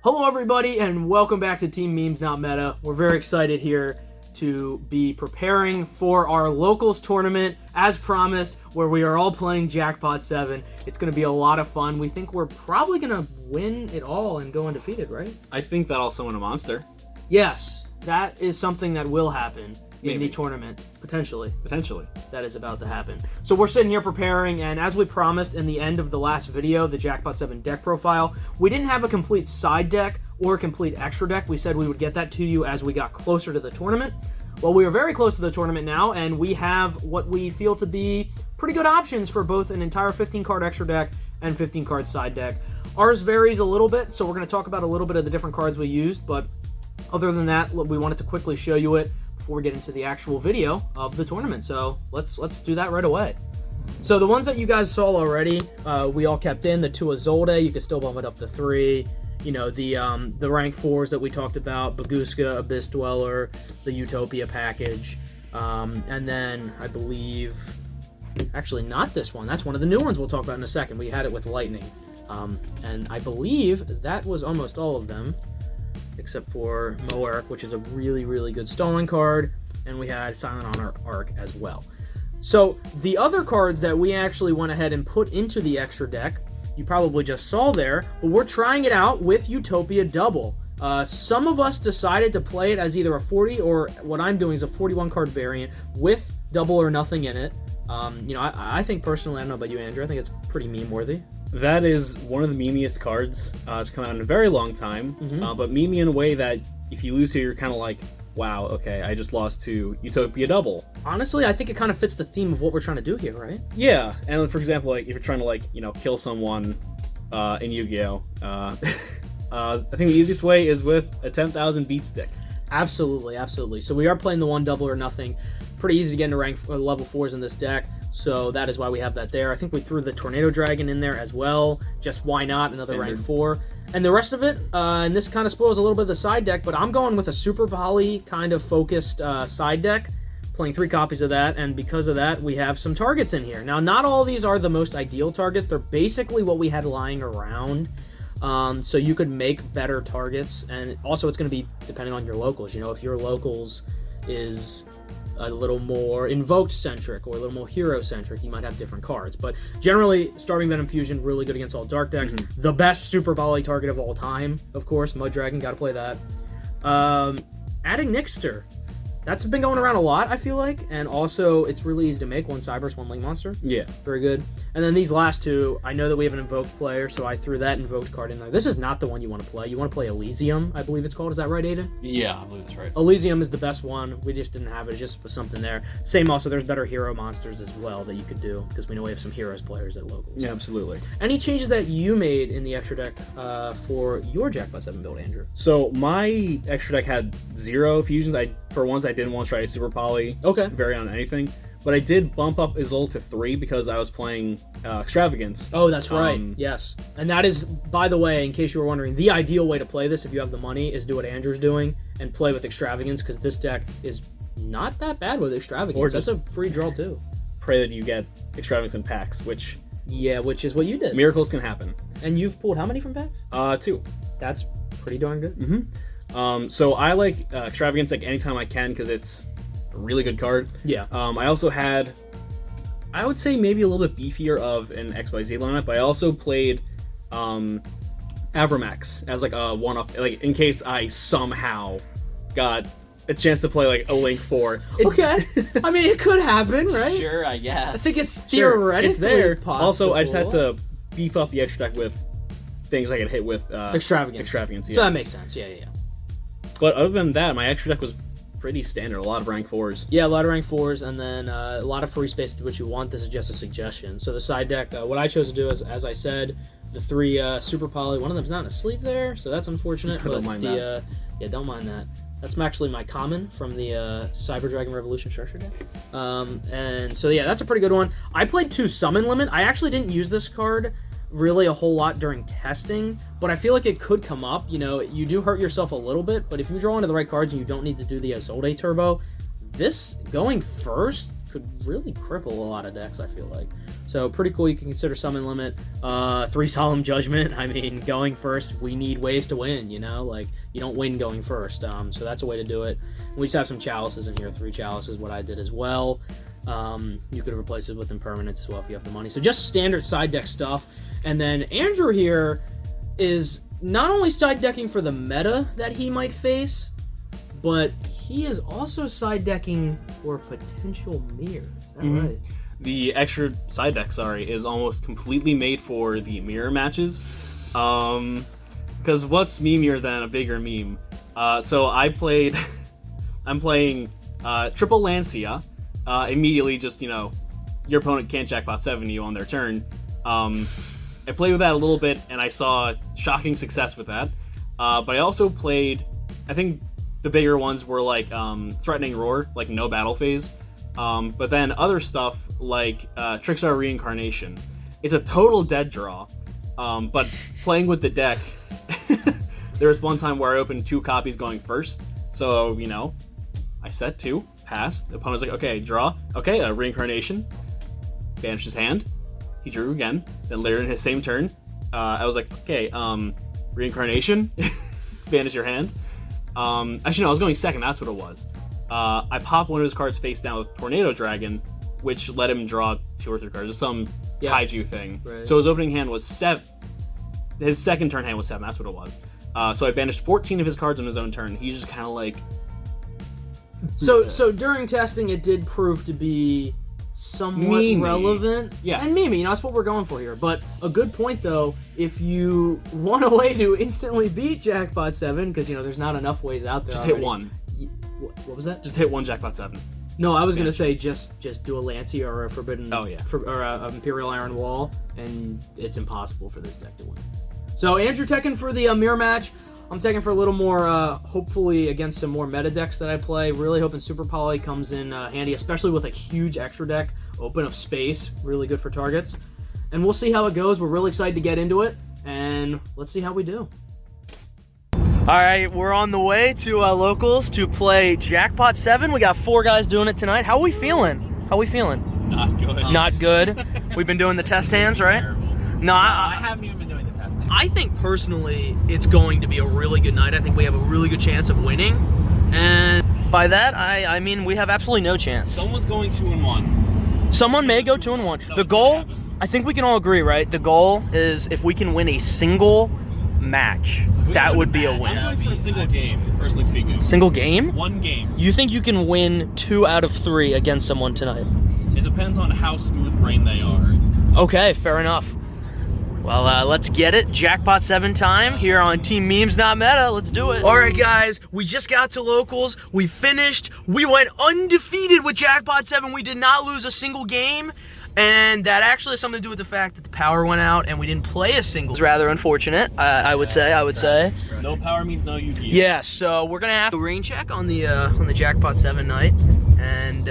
Hello everybody and welcome back to Team Memes Not Meta. We're very excited here to be preparing for our locals tournament as promised, where we are all playing Jackpot 7. It's going to be a lot of fun. We think we're probably going to win it all and go undefeated, right? I think that'll summon a monster. Yes, that is something that will happen in Maybe. the tournament, potentially. Potentially. That is about to happen. So we're sitting here preparing, and as we promised in the end of the last video, the Jackpot 7 deck profile, we didn't have a complete side deck or a complete extra deck. We said we would get that to you as we got closer to the tournament. Well, we are very close to the tournament now, and we have what we feel to be pretty good options for both an entire 15-card extra deck and 15-card side deck. Ours varies a little bit, so we're going to talk about a little bit of the different cards we used, but other than that, we wanted to quickly show you it before we get into the actual video of the tournament. So let's do that right away. So the ones that you guys saw already, we all kept in. The 2 Azolde, you can still bump it up to 3. You know, the rank 4s that we talked about, Baguska, Abyss Dweller, the Utopia package, and then I believe, actually not this one, that's one of the new ones we'll talk about in a second. We had it with Lightning, and I believe that was almost all of them, except for Moeric, which is a really, really good stolen card, and we had Silent Honor Arc as well. So the other cards that we actually went ahead and put into the extra deck, you probably just saw there, but we're trying it out with Utopia Double. Some of us decided to play it as either a 40 or what I'm doing is a 41 card variant with double or nothing in it. You know, I think personally, I don't know about you, Andrew, I think it's pretty meme worthy. That is one of the memeiest cards to come out in a very long time, but memey in a way that if you lose here, you're kind of like, wow, okay, I just lost to Utopia Double. Honestly, I think it kind of fits the theme of what we're trying to do here, right? Yeah, and for example, like if you're trying to like, you know, kill someone in Yu-Gi-Oh, I think the easiest way is with a 10,000 beat stick. Absolutely, absolutely. So we are playing the 1 double or nothing. Pretty easy to get into rank level 4s in this deck, so that is why we have that there. I think we threw the Tornado Dragon in there as well. Just why not? Another Standard. rank 4. And the rest of it, and this kind of spoils a little bit of the side deck, but I'm going with a Super Poly kind of focused side deck, playing 3 copies of that, and because of that, we have some targets in here. Now, not all of these are the most ideal targets. They're basically what we had lying around, so you could make better targets, and also it's going to be depending on your locals. You know, if your locals is a little more invoked-centric or a little more hero-centric, you might have different cards. But generally, Starving Venom Fusion, really good against all dark decks. The best Super Volley target of all time, of course. Mud Dragon, gotta play that. Adding Nixter. That's been going around a lot, I feel like. And also, it's really easy to make. 1 Cyberse, 1 Link Monster. Yeah. Very good. And then these last 2, I know that we have an invoked player, so I threw that invoked card in there. This is not the one you want to play. You want to play Elysium, I believe it's called. Is that right, Aidan? Yeah, I believe that's right. Elysium is the best one. We just didn't have it. It just was something there. Same also, there's better hero monsters as well that you could do, because we know we have some heroes players at locals. Yeah, absolutely. Any changes that you made in the extra deck for your Jackpot 7 build, Andrew? So my extra deck had 0 fusions. For once, I didn't want to try a Super Poly variant on anything, but I did bump up Isolde to 3 because I was playing Extravagance. Oh, that's right. Yes. And that is, by the way, in case you were wondering, the ideal way to play this, if you have the money, is do what Andrew's doing and play with Extravagance, because this deck is not that bad with Extravagance. Or that's a free draw, too. Pray that you get Extravagance in packs, which... Yeah, which is what you did. Miracles can happen. And you've pulled how many from packs? 2. That's pretty darn good. So I like Extravagance like anytime I can because it's a really good card. Yeah. I also had, I would say maybe a little bit beefier of an XYZ lineup, but I also played Avramax as like a one-off, like in case I somehow got a chance to play like a Link 4. Okay. I mean, it could happen, right? Sure, I guess. I think it's theoretically it's there. possible. Also, I just had to beef up the extra deck with things I could hit with Extravagance. Yeah. So that makes sense. Yeah. But other than that, my extra deck was pretty standard. A lot of rank 4s. Yeah, a lot of rank 4s, and then a lot of free space to do what you want. This is just a suggestion. So the side deck, what I chose to do is, as I said, the 3 Super Poly. One of them's not in a sleeve there, so that's unfortunate. Don't mind that. Yeah, don't mind that. That's actually my common from the Cyber Dragon Revolution structure deck. And so yeah, that's a pretty good one. I played 2 Summon Limit. I actually didn't use this card really a whole lot during testing, but I feel like it could come up. You know, you do hurt yourself a little bit, but if you draw into the right cards and you don't need to do the Isolde Turbo, this going first could really cripple a lot of decks, I feel like. So pretty cool. You can consider summon limit. 3 Solemn Judgment. I mean, going first, we need ways to win, you know? Like, you don't win going first. So that's a way to do it. We just have some chalices in here. 3 chalices, what I did as well. You could replace it with impermanence as well if you have the money. So just standard side deck stuff. And then Andrew here is not only side decking for the meta that he might face, but he is also side decking for potential mirror. Is that right? The extra side deck, is almost completely made for the mirror matches. Because what's memeier than a bigger meme? So I'm playing triple Lancia. Immediately just, your opponent can't Jackpot 7 you on their turn. I played with that a little bit, and I saw shocking success with that. But I also played, I think the bigger ones were like Threatening Roar, like no battle phase. But then other stuff like Trickstar Reincarnation. It's a total dead draw. But playing with the deck, there was one time where I opened 2 copies going first. So, I set 2, passed. The opponent's like, okay, draw. Okay, Reincarnation. Banished his hand. He drew again. Then later in his same turn, I was like, okay, Reincarnation. Banish your hand. Actually, no, I was going second. That's what it was. I popped one of his cards face down with Tornado Dragon, which let him draw 2 or 3 cards. Just some kaiju thing. Right. So his opening hand was 7. His second turn hand was 7. That's what it was. So I banished 14 of his cards on his own turn. He just kind of like... So during testing, it did prove to be somewhat relevant. Yes. And maybe, that's what we're going for here. But a good point, though, if you want a way to instantly beat Jackpot 7, because, there's not enough ways out there. Just hit 1. What was that? Just hit 1 Jackpot 7. No, I was going to say just do a Lancia or a Forbidden... or a Imperial Iron Wall, and it's impossible for this deck to win. So Andrew teching for the mirror match. I'm taking for a little more, hopefully against some more meta decks that I play. Really hoping Super Poly comes in handy, especially with a huge extra deck, open of space, really good for targets. And we'll see how it goes. We're really excited to get into it, and let's see how we do. All right, we're on the way to locals to play Jackpot 7. We got 4 guys doing it tonight. How are we feeling? Not good. Not good? We've been doing the test hands, right? No, I haven't even been doing the test hands. I think personally it's going to be a really good night. I think we have a really good chance of winning. And by that, I mean we have absolutely no chance. Someone's going 2-1. Someone may go 2-1. The goal, I think we can all agree, right? The goal is if we can win a single match, that would be a win. I'm going for a single game, personally speaking. Single game? 1 game. You think you can win 2 out of 3 against someone tonight? It depends on how smooth brain they are. Okay, fair enough. Well, let's get it. Jackpot 7 time here on Team Memes Not Meta. Let's do it. All right, guys. We just got to locals. We finished. We went undefeated with Jackpot 7. We did not lose a single game. And that actually has something to do with the fact that the power went out and we didn't play a single. It's rather unfortunate, I would say. No power means no Yugioh. Yeah, so we're going to have to rain check on the Jackpot 7 night. And,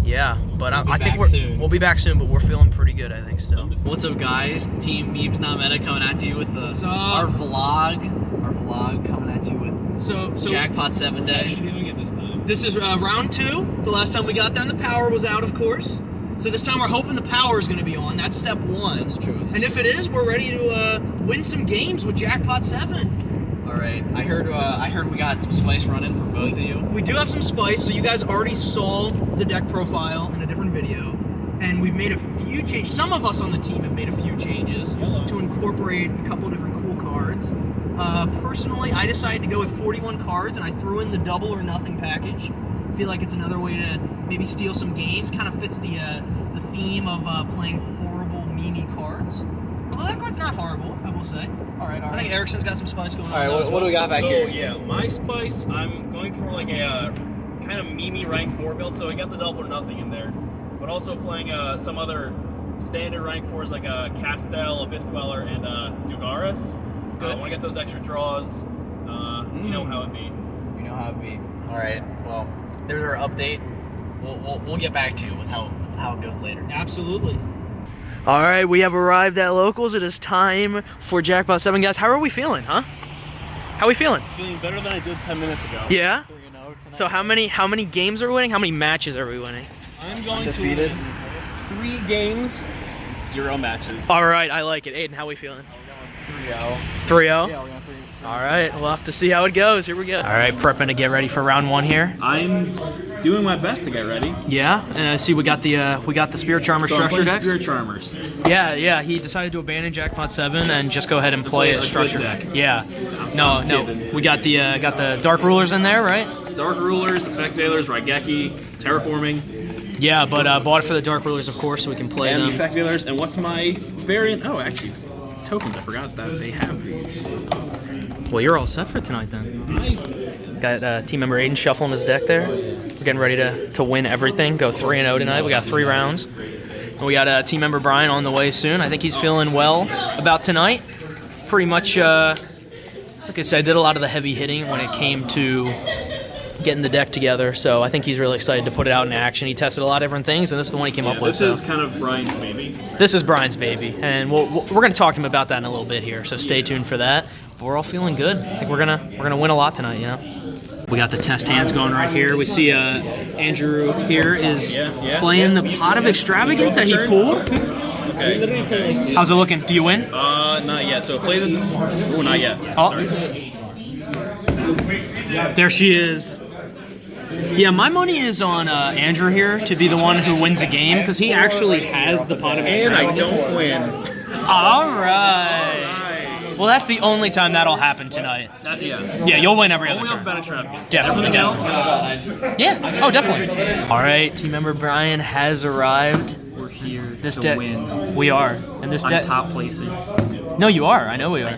yeah, but I think we'll be back soon, but we're feeling pretty good, I think, still. What's up, guys? Team Memes Not Meta coming at you with our vlog coming at you with so Jackpot 7 day. Actually doing it this time. This is round 2. The last time we got there, and the power was out, of course. So this time we're hoping the power is going to be on. That's step 1. That's true. And if it is, we're ready to win some games with Jackpot 7. All right. I heard we got some spice running for both of you. We do have some spice. So you guys already saw the deck profile in a different video, and we've made a few changes. Some of us on the team have made a few changes to incorporate a couple of different cool cards. Personally, I decided to go with 41 cards, and I threw in the double or nothing package. I feel like it's another way to maybe steal some games. Kind of fits the theme of playing horrible meme cards. Although that card's not horrible, I will say. All right. I think Erickson's got some spice going on. All right, what do we got back here? So yeah, my spice, I'm going for like a kind of meme rank 4 build. So I got the double or nothing in there, but also playing some other standard rank 4s like Castel, Abyss Dweller, and Dugaris. I want to get those extra draws. You know how it be. You know how it be. All right. Well, there's our update. We'll get back to you with how it goes later. Absolutely. All right, we have arrived at locals. It is time for Jackpot 7, guys. How are we feeling, huh? How are we feeling? Feeling better than I did 10 minutes ago. Yeah. 3-0 tonight. So how many games are we winning? How many matches are we winning? I'm going to 3 games, 0 matches. All right, I like it. Aiden, how we feeling? 3-0. 3-0? Yeah, we're going 3. All right, we'll have to see how it goes. Here we go. All right, prepping to get ready for round 1 here. I'm doing my best to get ready. Yeah, and I see we got the Spirit Charmer So structure I'm playing decks. Spirit Charmers. Yeah, he decided to abandon Jackpot 7 and just go ahead and play a structure deck. Yeah. No, we got the Dark Rulers in there, right? Dark Rulers, Effect Veilers, Raigeki, Terraforming. Yeah, but bought it for the Dark Rulers, of course, so we can play And them. the Effect Veilers. And what's my variant? Oh, actually, tokens. I forgot that they have these. Well, you're all set for tonight then. Got team member Aiden shuffling his deck there. We're getting ready to win everything. Go 3-0 tonight. We got 3 rounds. And we got team member Bryan on the way soon. I think he's feeling well about tonight. Pretty much, like I said, did a lot of the heavy hitting when it came to getting the deck together. So I think he's really excited to put it out in action. He tested a lot of different things, and this is the one he came up with. This is kind of Brian's baby. This is Brian's baby, and we're going to talk to him about that in a little bit here. So stay tuned for that. But we're all feeling good. I think we're gonna win a lot tonight. You know. We got the test hands going right here. We see Andrew here is playing the Pot of Extravagance that he pulled. Okay. How's it looking? Do you win? Not yet. So play the. Oh, not yet. Oh. Sorry. There she is. Yeah, my money is on Andrew here to be the one who wins a game because he actually has the Pot of And I Extravagance. don't win. All right. Well, that's the only time that'll happen tonight. Yeah. Yeah, you'll win every other Only turn. off Bet Extravagance. Definitely, Everything else. Yeah. Oh, definitely. All right, team member Bryan has arrived. We're here This to deck. win. We are, and this I'm deck. top placing. No, you are. I know we are.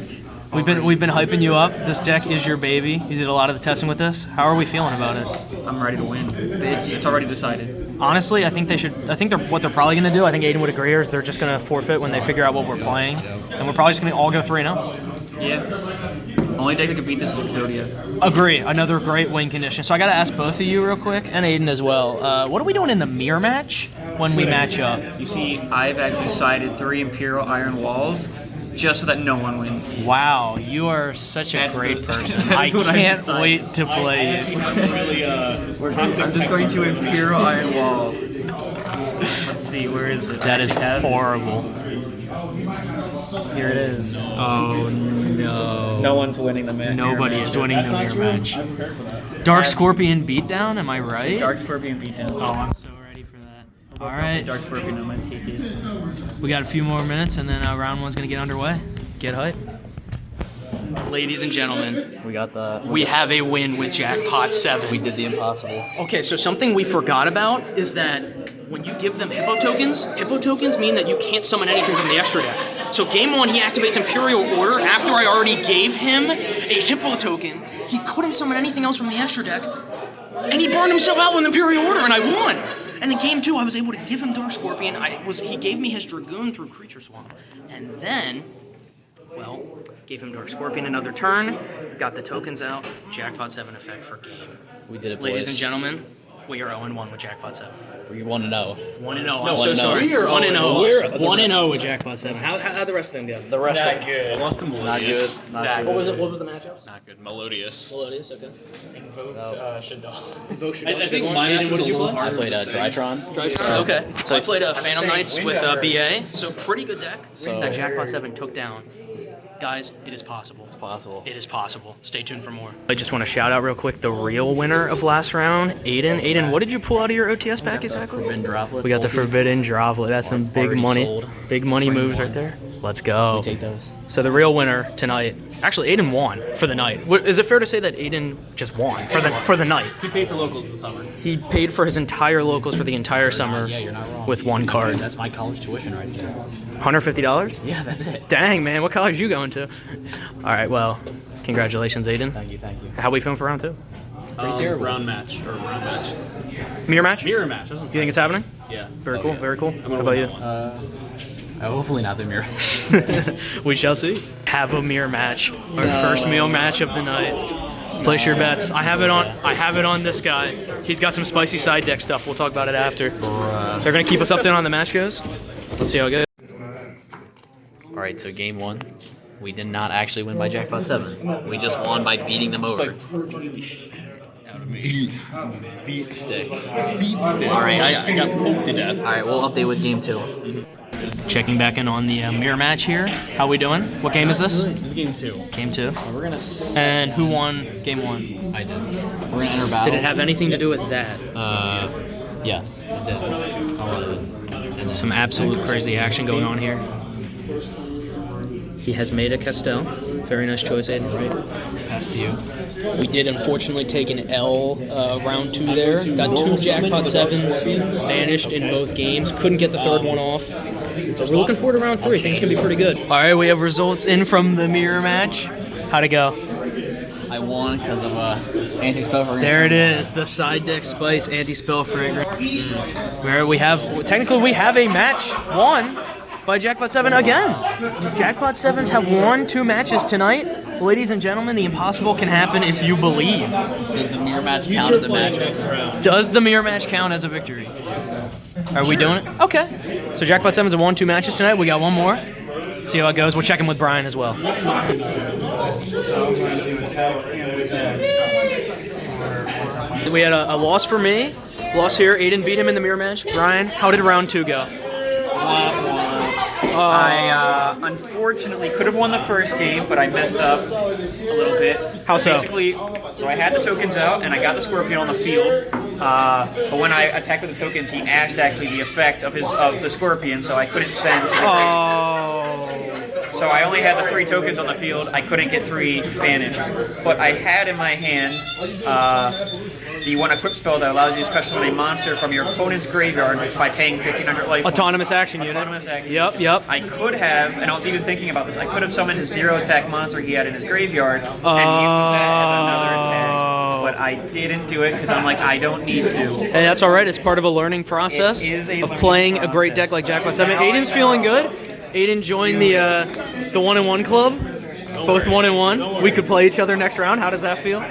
We've been hyping you up. This deck is your baby. You did a lot of the testing with this. How are we feeling about it? I'm ready to win. It's already decided. Honestly, I think they should. I think what they're probably going to do. I think Aiden would agree. Is they're just going to forfeit when they figure out what we're playing, and we're probably just going to all go 3-0. Yeah. Only deck that could beat this is Exodia. Agree. Another great win condition. So I got to ask both of you real quick, and Aiden as well. What are we doing in the mirror match when we match up? You see, I've actually sided 3 Imperial Iron Walls just so that no one wins. Wow, you are such a That's great the- person. I that's what I can't decided. wait to play you. I'm just going to Imperial Iron Wall. Let's see, where is it? That is horrible. Here it is. Oh no. No one's winning the match. Nobody is winning the mirror match. Dark Scorpion beatdown, am I right? Dark Scorpion beatdown. Oh, I'm so ready for that. All right, Dark Scorpion, I'm gonna take it. we got a few more minutes, and then round 1's gonna get underway. Get hype. Ladies and gentlemen, we have a win with Jackpot 7. We did the impossible. Okay, so something we forgot about is that when you give them Hippo tokens mean that you can't summon anything from the extra deck. So game 1, he activates Imperial Order after I already gave him a Hippo token. He couldn't summon anything else from the extra deck, and he burned himself out with Imperial Order, and I won. And then game 2, I was able to give him Dark Scorpion. He gave me his Dragoon through Creature Swamp, and then, well, gave him Dark Scorpion another turn, got the tokens out, Jackpot 7 effect for game. We did it, boys. Ladies and gentlemen, we are 0-1 with Jackpot 7. We 1-0. 1-0. I'm so sorry. 1-0. We're 1-0 with Jackpot 7. How'd the rest of them go? The rest Not good. Lost to Melodious. Not good. What was the matchups? Not good. Melodious. Melodious, okay. Shadal. I think my match was a little I harder. played Drytron. Okay. So I played I'm Phantom saying Knights win with that BA, so pretty good deck So- that Jackpot 7 took down. Guys, it is possible. It's possible. It is possible. Stay tuned for more. I just want to shout out real quick the real winner of last round, Aiden. Aiden, what did you pull out of your OTS pack exactly? Forbidden Droplet. We got the multi. Forbidden Droplet. That's some big Already money. sold. Big money Frame moves one. right there. Let's go. Take those. So the real winner tonight, actually Aiden won for the night. Is it fair to say that Aiden just won for the night? He paid for locals this summer. He paid for his entire locals for the entire summer Yeah, you're not wrong. with one card. That's my college tuition right there. $150? Yeah, that's it. Dang, man, what college you going to? All right, well, congratulations, Aiden. Thank you. How we feeling for round 2? Round match. Mirror match? Mirror match. You think it's happening? Yeah. Very cool, very cool. I'm How gonna about win you? that one. Hopefully not the mirror. We shall see. Have a mirror match. Our first meal match of the night. Place your bets. I have it on this guy. He's got some spicy side deck stuff. We'll talk about it after. They're gonna keep us updated on the match goes. Let's see how it goes. All right, so game 1, we did not actually win by Jackpot 7. We just won by beating them over. out of me. Beat stick. Alright, I got poked to death. Alright, we'll update with game 2. Checking back in on the mirror match here. How we doing? What game is this? This is game 2. Game 2. We're gonna. And who won game 1? I did. We're gonna enter battle. Did it have anything to do with that? Yes, it did. A lot of it. Some absolute crazy action going on here. He has made a Castell. Very nice choice, Aidan. Right. Pass to you. We did unfortunately take an L round 2 there. Got 2 Jackpot 7s banished in both games. Couldn't get the third one off. But we're looking forward to round 3. Things can be pretty good. All right, we have results in from the mirror match. How'd it go? I won because of anti-spell fragrance. There it is, the side deck spice anti-spell fragrance. Where we have, technically we have a match won by Jackpot 7 again. Jackpot 7s have won 2 matches tonight. Ladies and gentlemen, the impossible can happen if you believe. Does the mirror match count as a match? Does the mirror match count as a victory? Are we doing it? Okay. So Jackpot 7s have won 2 matches tonight. We got one more. See how it goes. We'll check in with Bryan as well. We had a loss for me. Loss here. Aidan beat him in the mirror match. Bryan, how did round 2 go? I unfortunately could have won the first game, but I messed up a little bit. How so? Basically, so I had the tokens out and I got the Scorpion on the field. But when I attacked with the tokens, he ashed actually the effect of the Scorpion, so I couldn't send. So I only had the 3 tokens on the field. I couldn't get 3 banished, but I had in my hand the one equip spell that allows you to special summon a monster from your opponent's graveyard by paying 1,500 life points. Autonomous action unit. Autonomous action. Yep. I could have, and I was even thinking about this, I could have summoned a 0-attack monster he had in his graveyard and used that as another attack. But I didn't do it because I'm like, I don't need to. Hey, that's all right. It's part of a learning process of playing a great deck like Jackpot 7. Aidan's feeling good. Aidan joined the 1-in-1 club. Both 1-in-1. We could play each other next round. How does that feel?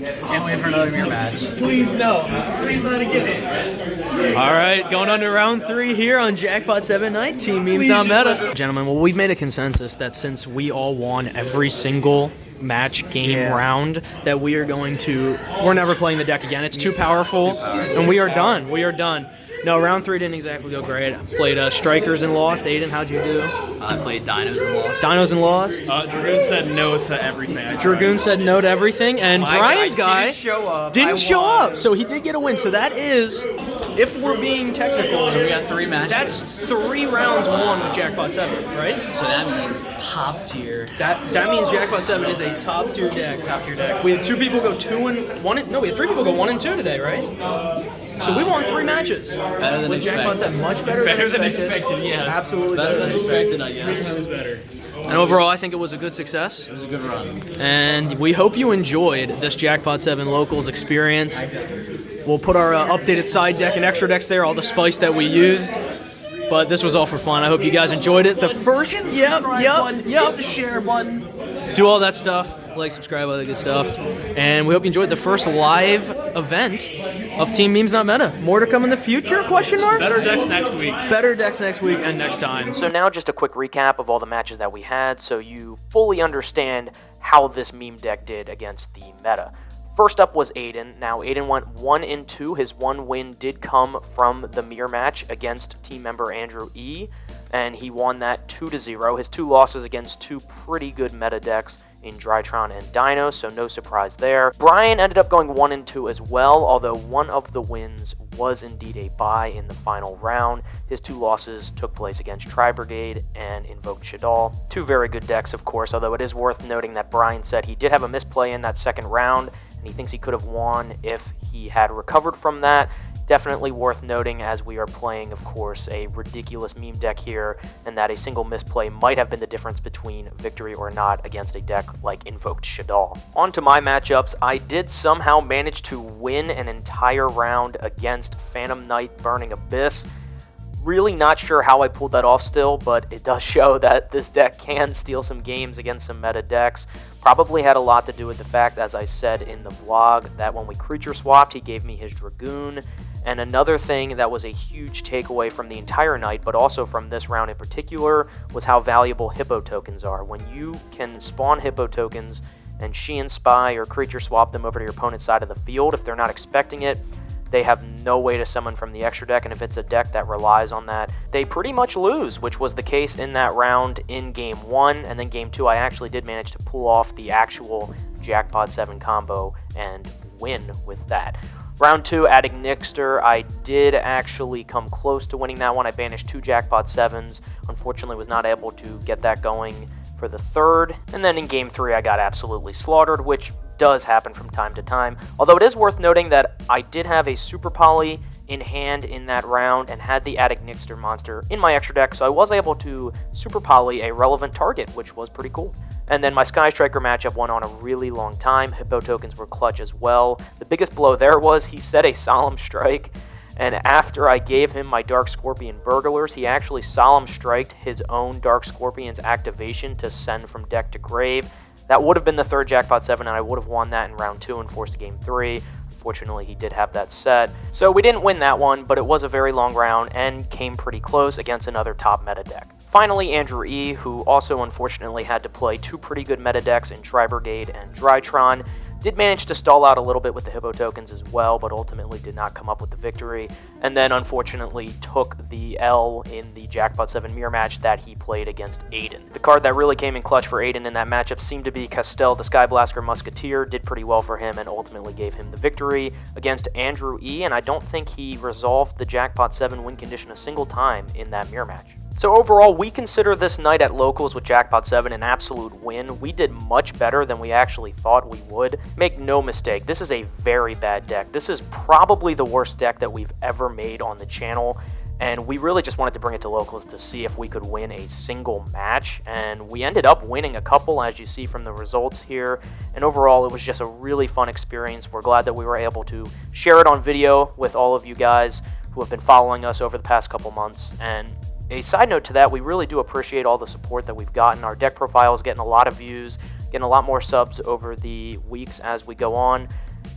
Can't wait for another mirror match. Please no. Please not again. All right, going on to round 3 here on Jackpot 7 night. Team Memes Not Meta. Gentlemen, well, we've made a consensus that since we all won every single match game round, that we are we're never playing the deck again. It's too powerful, and we are done. We are done. No, round 3 didn't exactly go great. Played Strikers and lost. Aidan, how'd you do? I played Dinos and lost. Dinos and lost. Dragoon said no to everything. Dragoon said no to everything, and Bryan's guy didn't show up, so he did get a win. So that is, if we're being technical, So we got 3 matches. that's 3 rounds won with Jackpot 7, right? So that means top tier. That means Jackpot 7 is a top tier deck. We had 2 people go 2-1. No, we had 3 people go 1-2 today, right? So we won 3 matches. Better than with Jackpot 7, much better than expected. Yes. Absolutely Better than expected, I guess. And overall, I think it was a good success. It was a good run. And we hope you enjoyed this Jackpot 7 Locals experience. We'll put our updated side deck and extra decks there, all the spice that we used. But this was all for fun. I hope you guys enjoyed it. The first, hit the share button. Do all that stuff. Like, subscribe, all that good stuff. And we hope you enjoyed the first live event of Team Memes Not Meta. More to come in the future, question mark? Better decks next week. Better decks next week and next time. So now just a quick recap of all the matches that we had so you fully understand how this meme deck did against the meta. First up was Aidan. Now, Aidan went 1-2. His one win did come from the mirror match against team member Andrew E., and he won that 2-0. His 2 losses against 2 pretty good meta decks in Drytron and Dino, so no surprise there. Bryan ended up going 1-2 as well, although one of the wins was indeed a bye in the final round. His 2 losses took place against Tri-Brigade and Invoked Sheild. 2 very good decks, of course, although it is worth noting that Bryan said he did have a misplay in that second round, and he thinks he could have won if he had recovered from that. Definitely worth noting, as we are playing, of course, a ridiculous meme deck here, and that a single misplay might have been the difference between victory or not against a deck like Invoked Sheild. On to my matchups. I did somehow manage to win an entire round against Phantom Knight Burning Abyss. Really not sure how I pulled that off still, but it does show that this deck can steal some games against some meta decks. Probably had a lot to do with the fact, as I said in the vlog, that when we creature swapped, he gave me his Dragoon. And another thing that was a huge takeaway from the entire night, but also from this round in particular, was how valuable Hippo tokens are. When you can spawn Hippo tokens and Shein Spy or Creature Swap them over to your opponent's side of the field. If they're not expecting it, they have no way to summon from the extra deck, and if it's a deck that relies on that, they pretty much lose, which was the case in that round in Game 1, and then Game 2 I actually did manage to pull off the actual Jackpot 7 combo and win with that. Round 2, adding Nixter, I did actually come close to winning that one. I banished 2 Jackpot 7s, unfortunately was not able to get that going for the third, and then in Game 3 I got absolutely slaughtered, which does happen from time to time, although it is worth noting that I did have a Super Poly in hand in that round and had the Attic Nixter monster in my extra deck, so I was able to Super Poly a relevant target, which was pretty cool. And then my Sky Striker matchup went on a really long time. Hippo tokens were clutch as well. The biggest blow there was he set a Solemn Strike, and after I gave him my Dark Scorpion Burglars, he actually Solemn Striked his own Dark Scorpion's activation to send from deck to grave. That would have been the third Jackpot 7, and I would have won that in round 2 and forced Game 3. Unfortunately, he did have that set. So we didn't win that one, but it was a very long round and came pretty close against another top meta deck. Finally, Andrew E., who also unfortunately had to play 2 pretty good meta decks in Tri-Brigade and Drytron, did manage to stall out a little bit with the Hippo tokens as well, but ultimately did not come up with the victory, and then unfortunately took the L in the Jackpot 7 mirror match that he played against Aidan. The card that really came in clutch for Aidan in that matchup seemed to be Castel the Skyblaster Musketeer, did pretty well for him and ultimately gave him the victory against Andrew E., and I don't think he resolved the Jackpot 7 win condition a single time in that mirror match. So overall, we consider this night at Locals with Jackpot 7 an absolute win. We did much better than we actually thought we would. Make no mistake, this is a very bad deck. This is probably the worst deck that we've ever made on the channel, and we really just wanted to bring it to Locals to see if we could win a single match, and we ended up winning a couple, as you see from the results here, and overall it was just a really fun experience. We're glad that we were able to share it on video with all of you guys who have been following us over the past couple months, and a side note to that, we really do appreciate all the support that we've gotten. Our deck profile is getting a lot of views, getting a lot more subs over the weeks as we go on,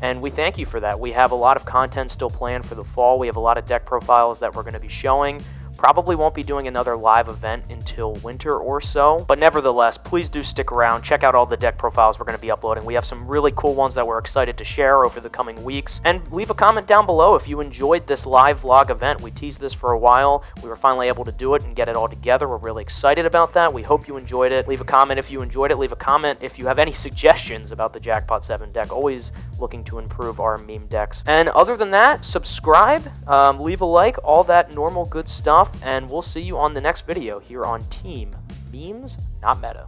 and we thank you for that. We have a lot of content still planned for the fall. We have a lot of deck profiles that we're going to be showing. Probably won't be doing another live event until winter or so, but nevertheless, please do stick around. Check out all the deck profiles we're going to be uploading. We have some really cool ones that we're excited to share over the coming weeks, and leave a comment down below if you enjoyed this live vlog event. We teased this for a while. We were finally able to do it and get it all together. We're really excited about that. We hope you enjoyed it. Leave a comment if you enjoyed it. Leave a comment if you have any suggestions about the Jackpot 7 deck. Always looking to improve our meme decks. And other than that, subscribe, leave a like, all that normal good stuff, and we'll see you on the next video here on Team Memes Not Meta.